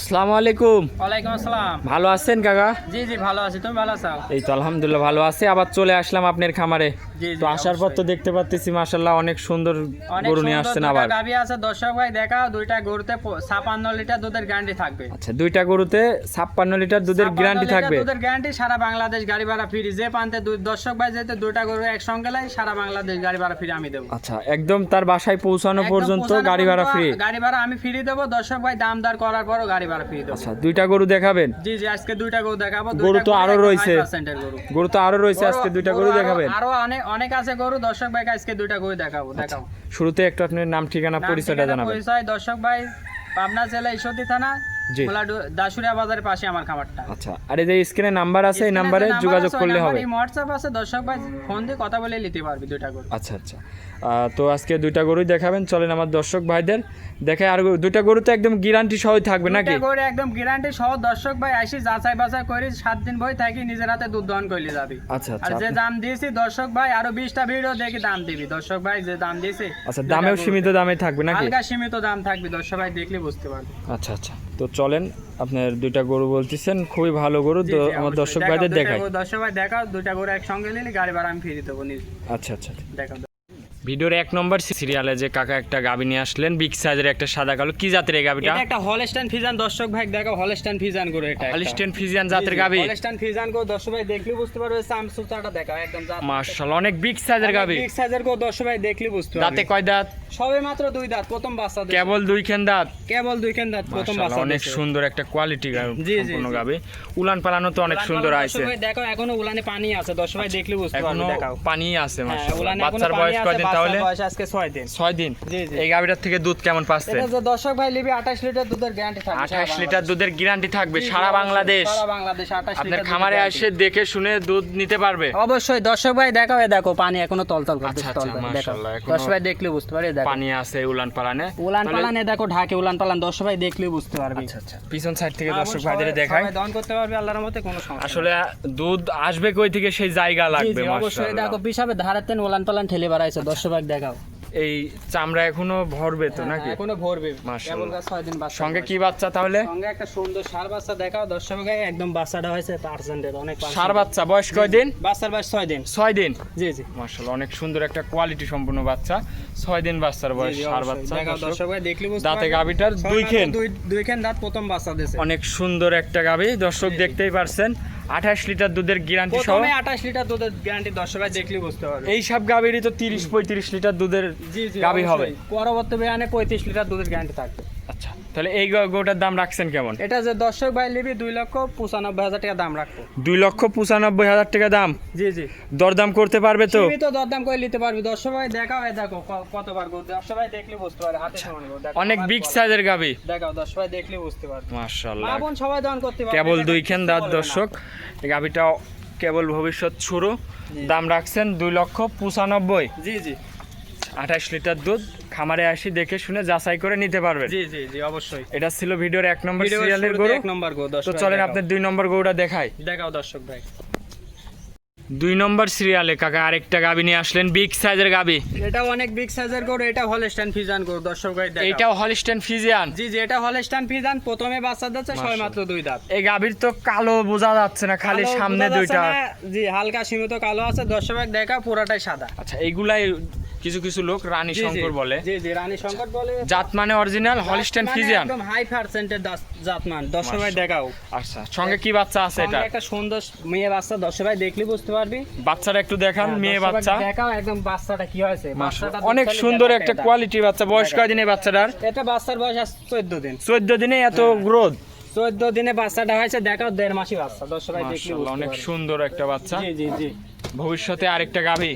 আসসালামু আলাইকুম। ওয়ালাইকুম আসসালাম। ভালো আছেন কাকা? জি জি ভালো আছি, তুমি ভালো আছো? এই তো আলহামদুলিল্লাহ ভালো আছি। আবার চলে আসলাম আপনার খামারে। জি তো আসার পর তো দেখতে পাচ্ছি মাশাআল্লাহ অনেক সুন্দর গরু নিয়ে আসছেন। আবার গাভী আছে, দর্শক ভাই দেখাও। দুইটা গরুতে 56 লিটার দুধের গ্যারান্টি থাকবে। আচ্ছা, দুইটা গরুতে 56 লিটার দুধের গ্যারান্টি থাকবে। দুধের গ্যারান্টি, সারা বাংলাদেশ গাড়ি ভাড়া ফ্রি। যে পান্তে দর্শক ভাই যেতে দুইটা গরু একসঙ্গে লাই, সারা বাংলাদেশ গাড়ি ভাড়া ফ্রি আমি দেব। আচ্ছা, একদম তার বাসায় পৌঁছানো পর্যন্ত গাড়ি ভাড়া ফ্রি। গাড়ি ভাড়া আমি ফ্রি দেব। দর্শক ভাই দাম দর করার পরও গাড়ি ভাড়া ফ্রি দেব। আচ্ছা, দুইটা গরু দেখাবেন? জি জি, আজকে দুইটা গরু দেখাবো। গরু তো আরো রয়েছে, গরু তো আরো রয়েছে, আজকে দুইটা গরু দেখাবেন? আরো অনেক আছে গরু। দর্শক ভাই আজকে দুইটা গরু দেখাবো। শুরুতে একটু আপনার নাম ঠিকানা পরিচয়টা জানাবেন। পরিচয় দর্শক ভাই, পাবনা জেলা ঈশ্বরদী থানা, জি, দাসুরিয়া বাজারের পাশে আমার খামারটা। আচ্ছা, আর এই যে স্ক্রিনে নাম্বার আছে, এই নম্বরে যোগাযোগ করলে হবে। হোয়াটসঅ্যাপ আছে, দর্শক ভাই ফোন দিয়ে কথা বলে নিতে পারবি দুইটা গরু। আচ্ছা আচ্ছা, তো আজকে দুইটা গরুই দেখাবেন। চলেন আমার দর্শক ভাইদের দেখায়। আর দুইটা গরু তো একদম গ্যারান্টি সহই থাকবে নাকি? দুইটা গরু একদম গ্যারান্টি সহ। দর্শক ভাই আসি যাচাই বাছাই করি, 7 দিন বই থাকি, নিজের হাতে দুধ দহন করে যাবি। আচ্ছা আর আচ্ছা, যে দাম দিয়েছি দর্শক ভাই, আরো 20টা ভিডিও দেখি দাম দিবি। দর্শক ভাই যে দাম দিয়েছি, আচ্ছা, দামেও সীমিত দামে থাকবে নাকি? হালকা সীমিত দাম থাকবে, দর্শক ভাই দেখলে বুঝতে পারবে। আচ্ছা আচ্ছা, তো চলেন, আপনার দুইটা গরু বলতেছেন খুবই ভালো গরু, তো আমার দর্শক ভাইদের দেখাই। দর্শক ভাই দেখাও, দুইটা গরু একসঙ্গে নিলে গাড়ি ভাড়া আমি ফ্রি দেবো নিজে। আচ্ছা আচ্ছা, দেখাও। ভিডিওর 1 নম্বর সিরিয়ালে যে কাকা একটা গাবি নিয়ে আসলেন, বিগ সাইজের একটা সাদা কালো, কি জাতের এই গাবিটা? এটা একটা হলস্টাইন ফ্রিজিয়ান। দর্শক ভাই দেখো, হলস্টাইন ফ্রিজিয়ান গরু। এটা হলস্টাইন ফ্রিজিয়ান জাতের গাবি। হলস্টাইন ফ্রিজিয়ান গরু দর্শক ভাই দেখলে বুঝতে পারবে। সামসুচাটা দেখাও, একদম জাত। মাশাআল্লাহ, অনেক বিগ সাইজের গাবি। বিগ সাইজের গরু দর্শক ভাই দেখলে বুঝতে পারবে। দাঁতে কয় দাঁত? সবে মাত্র 2 দাঁত, প্রথম বাচ্চা। কেবল 2 খান দাঁত? কেবল 2 খান দাঁত, প্রথম বাচ্চা। অনেক সুন্দর একটা কোয়ালিটি সম্পূর্ণ গাবি। উলান পালানো তো অনেক সুন্দর আছে। দর্শক ভাই দেখো, এখনো উলানে পানি আছে। দর্শক ভাই দেখলে বুঝতে পারবে। দেখাও, পানি আছে মাশাআল্লাহ। উলানে বাচ্চার বয়স কয়দিন তাহলে? বয়স আজকে 6 দিন। 6 দিন। জি জি। এই গাবিটার থেকে দুধ কেমন পাচ্ছেন? এটা যে দর্শক ভাই লিবি 28 লিটার দুধের গ্যারান্টি থাকবে। 28 লিটার দুধের গ্যারান্টি থাকবে সারা বাংলাদেশ? সারা বাংলাদেশ 28 লিটার। আপনার খামারে এসে দেখে শুনে দুধ নিতে পারবে? অবশ্যই। দর্শক ভাই দেখো, দেখো পানি এখনো তলতল করছে। আচ্ছা আচ্ছা, মাশাআল্লাহ, দর্শক ভাই দেখলে বুঝতে পারবে। দেখো পানি আছে উলান পালানে। উলান পালানে দেখো, ঢাকে উলান পালান। দর্শক ভাই দেখলে বুঝতে পারবে। আচ্ছা আচ্ছা, পিছন সাইড থেকে দর্শক ভাইদের দেখাই। সবাই দহন করতে পারবে আল্লাহর রহমতে, কোনো সমস্যা নেই। আসলে দুধ আসবে কই থেকে সেই জায়গা লাগবে। জি অবশ্যই। দেখো পিছাবে ধারাতেন উলান পালান ঠেলে বাড়াইছে। দর্শক ভাই দেখাও, এই চামড়া এখনো ভরবে তো নাকি? এখনো ভরবে। মাশাআল্লাহ। কেবল 6 দিন বাচ্চা। সঙ্গে কি বাচ্চা তাহলে? সঙ্গে একটা সুন্দর ষাঁড় বাচ্চা দেখাও। দর্শক ভাই একদম বাচ্চাটা হয়েছে পার্সেন্টের অনেক। ষাঁড় বাচ্চা বয়স কয় দিন? বাচ্চার বয়স 6 দিন। 6 দিন। জি জি, মাশাআল্লাহ, অনেক সুন্দর একটা কোয়ালিটি সম্পূর্ণ বাচ্চা। 6 দিন বাচ্চার বয়স, ষাঁড় বাচ্চা। দেখাও দর্শক ভাই দেখলে বুঝতে দাঁতে পারবে। গাবিটার 2 খান। 2 খান দাঁত, প্রথম বাচ্চা দিয়েছে। অনেক সুন্দর একটা গাবি, দর্শক দেখতেই পারছেন। 28 লিটার দুধের গ্যারান্টি সহ। প্রথমে 28 লিটার দুধের গ্যারান্টি। দর্শক ভাই দেখলে বুঝতে পারবে। এই সব গাবিরই তো 30-35 লিটার দুধের গাবি হবে। পরবর্তী বেয়ানে 35 লিটার দুধের গ্যারান্টি থাকবে। আচ্ছা, তাহলে এই গরুটার দাম রাখছেন কেমন? এটা যে দর্শক ভাই লিবি 2,95,000 টাকা দাম রাখবো। 2,95,000 টাকা দাম? জি জি। দরদাম করতে পারবে তো? তুমি তো দরদাম করে নিতে পারবি। দর্শক ভাই দেখাও, দেখো কতবার গরু। দর্শক ভাই দেখলে বুঝতে পারবে, হাতে সমান গরু। দেখো অনেক বিগ সাইজের গাবি। দেখাও, দর্শক ভাই দেখলে বুঝতে পারবে। মাশাআল্লাহ, মা বোন সবাই দহন করতে পারবে। কেবল 2 খান দাঁত দর্শক। এই গাবিটা কেবল ভবিষ্যৎ শুরু। দাম রাখছেন 2,95,000। জি জি। 28 লিটার দুধ, খামারে আসি দেখে শুনে যাচাই করে নিতে পারবেন। জি জি জি, অবশ্যই। এটা ছিল ভিডিওর 1 নম্বর সিরিয়ালের গরু। 1 নম্বর গরু। তো চলেন আপনার 2 নম্বর গরুটা দেখাই। দেখাও দর্শক ভাই। 2 নম্বর সিরিয়ালে কাকা আরেকটা গাবি নিয়ে আসলেন, বিগ সাইজের গাবি। এটা অনেক বিগ সাইজের গরু। এটা হলস্টাইন ফ্রিজিয়ান গরু। দর্শক ভাই দেখাও। এটাও হলস্টাইন ফ্রিজিয়ান? জি জি, এটা হলস্টাইন ফ্রিজিয়ান। প্রথমে বাচ্চা দিচ্ছে, সবে মাত্র 2 দাঁত। এই গাবির তো কালো বোঝা যাচ্ছে না, খালি কালো সামনে বোঝা যাচ্ছে 2টা। না। জি, হালকা সীমিত কালো আছে। দর্শক ভাই দেখাও, পুরাটাই সাদা। আচ্ছা, এইগুলাই কিছু কিছু লোক রানী শঙ্কর বলে। জি জি, রানী শঙ্কর বলে। জাত মানে অরিজিনাল হলস্টাইন ফ্রিজিয়ান, একদম হাই পার্সেন্টের জাতমান। দর্শক ভাই দেখাও। আচ্ছা, সঙ্গে কি বাচ্চা আছে এটা? একটা সুন্দর মেয়ে বাচ্চা। দর্শক ভাই দেখলে বুঝতে পারবি। বাচ্চাটা একটু দেখান, মেয়ে বাচ্চা। দেখাও একদম বাচ্চাটা কি হয়েছে। বাচ্চাটা অনেক সুন্দর একটা কোয়ালিটি বাচ্চা। বয়স কয় দিন এই বাচ্চাটার? এটা বাচ্চার বয়স 14 দিন। 14 দিনে এত গ্রোথ? 14 দিনে বাচ্চাটা হয়েছে। দেখাও 1.5 মাসি বাচ্চা। দর্শক ভাই দেখলে বুঝতে অনেক পারবে। সুন্দর একটা বাচ্চা। জি জি জি। ভবিষ্যতে আরেকটা গাভী।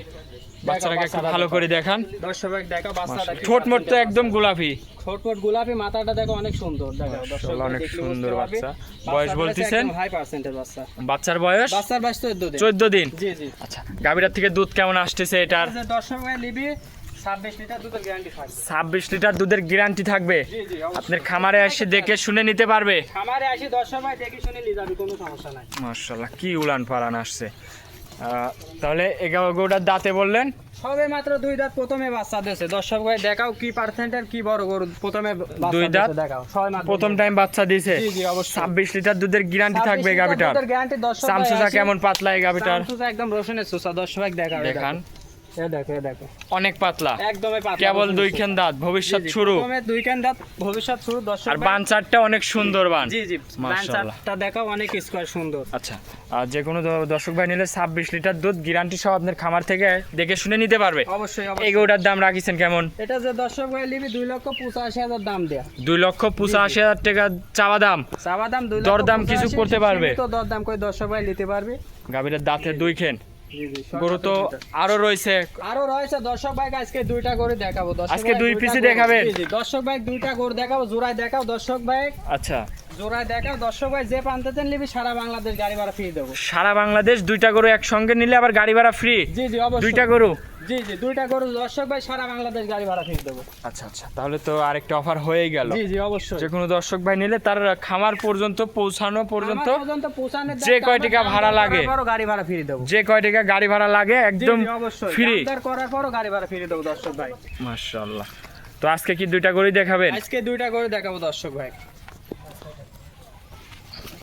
বাচ্চাটাকে একটু ভালো করে দেখান। দর্শক ভাই দেখাও বাচ্চাটা। ঠোঁট মোট তো একদম গোলাপি। ঠোঁট গোলাপি, মাথাটা দেখো অনেক সুন্দর। দেখাও দর্শক ভাই অনেক দেখলে সুন্দর বুঝতে পারবে। বাচ্চা। বয়স বলতেছেন? হাই পার্সেন্টের বাচ্চা। বাচ্চার বয়স? বাচ্চার বয়স 14 দিন। 14 দিন। জি জি। আচ্ছা, গাভীটার থেকে দুধ কেমন আসতেছে এটার? দর্শক ভাই লিবি 26 লিটার দুধের গ্যারান্টি থাকবে। 26 লিটার দুধের গ্যারান্টি থাকবে? জি জি, আপনার খামারে এসে দেখে শুনে নিতে পারবে? খামারে আসি দর্শক ভাই দেখে শুনে নিয়ে যাবে, কোনো সমস্যা নাই। মাশাআল্লাহ, কি উলান পালান আসছে। তাহলে এই গরুটার দাঁতে বললেন সবে মাত্র 2 দাঁত, প্রথমে বাচ্চা দিয়েছে। দর্শক ভাই দেখাও কি পার্সেন্টের কি বড় গরু, প্রথমে বাচ্চা 2 দাঁত দিয়েছে, দেখাও সবে মাত্র প্রথম টাইম বাচ্চা দিয়েছে। জি জি অবশ্যই 26 লিটার দুধের গ্যারান্টি থাকবে এই গাবিটার। গ্যারান্টি দর্শক ভাই। সামসুসা কেমন পাতলা এই গাবিটার? সামসুসা একদম রসুনের সুসা। দর্শক ভাই দেখাও, দেখান, এ দেখো এ দেখো অনেক পাতলা, একদমই পাতলা, কেবল রসুনের 2 সুসা। খান দাঁত, ভবিষ্যৎ জি, জি, শুরু। প্রথমে 2 কান দাঁত, ভবিষ্যৎ শুরু। দর্শক আর ভাই বানচারটা অনেক সুন্দর বান। জি জি মাশাআল্লাহ। বানচারটা দেখাও অনেক স্কয়ার সুন্দর। আচ্ছা, আর যে কোনো দর্শক ভাই নিলে 26 লিটার দুধ গ্যারান্টি সহ আপনার খামার থেকে দেখে শুনে নিতে পারবে। অবশ্যই এই অবশ্যই। গরুটার দাম রাখিছেন কেমন? এটা যে দর্শক ভাই নিবি 2,85,000 দাম দেয়া। 2,85,000 টাকা চাওয়া দাম। চাওয়া দাম 2,85,000, দরদাম কিছু করতে পারবে? তো দরদাম করে দর্শক ভাই নিতে পারবে। গাভীর দাঁতে 2 খেন। জি জি গরু তো আরো রয়েছে। আরো রয়েছে দর্শক ভাই, আজকে 2টা করে দেখাবো। দর্শক আজকে ভাই 2 2টা পিসই গরু- দেখাবেন? জি জি দর্শক ভাই 2টা গরু দেখাবো, জোড়ায় দেখাও দর্শক ভাই, আচ্ছা, জোড়ায় দেখাও দর্শক ভাই। যে প্রান্তে নিবি সারা বাংলাদেশ গাড়ি ভাড়া ফ্রি দেবো। সারা বাংলাদেশ 2টা গরু একসঙ্গে নিলে আবার গাড়ি ভাড়া ফ্রি। জি জি অবশ্যই। 2টা গরু? জি জি 2টা গরু দর্শক ভাই সারা বাংলাদেশ গাড়ি ভাড়া ফ্রি দেবো। আচ্ছা আচ্ছা, তাহলে তো আরেকটা অফার হয়েই গেল। জি জি অবশ্যই। যে কোনো দর্শক ভাই নিলে তার খামার পর্যন্ত পৌঁছানো পর্যন্ত আমার পর্যন্ত পৌঁছানোর যে দাম কয় টাকা দাম ভাড়া দর লাগে, করার পরও গাড়ি ভাড়া ফ্রি দেবো। যে কয় টাকা গাড়ি ভাড়া লাগে একদম জি জি অবশ্যই। ফ্রি। দাম দর করার পরও গাড়ি ভাড়া ফ্রি দেবো দর্শক ভাই। মাশাআল্লাহ। তো আজকে কি 2টা গরুই দেখাবেন? আজকে 2টা গরু দেখাবো দর্শক ভাই।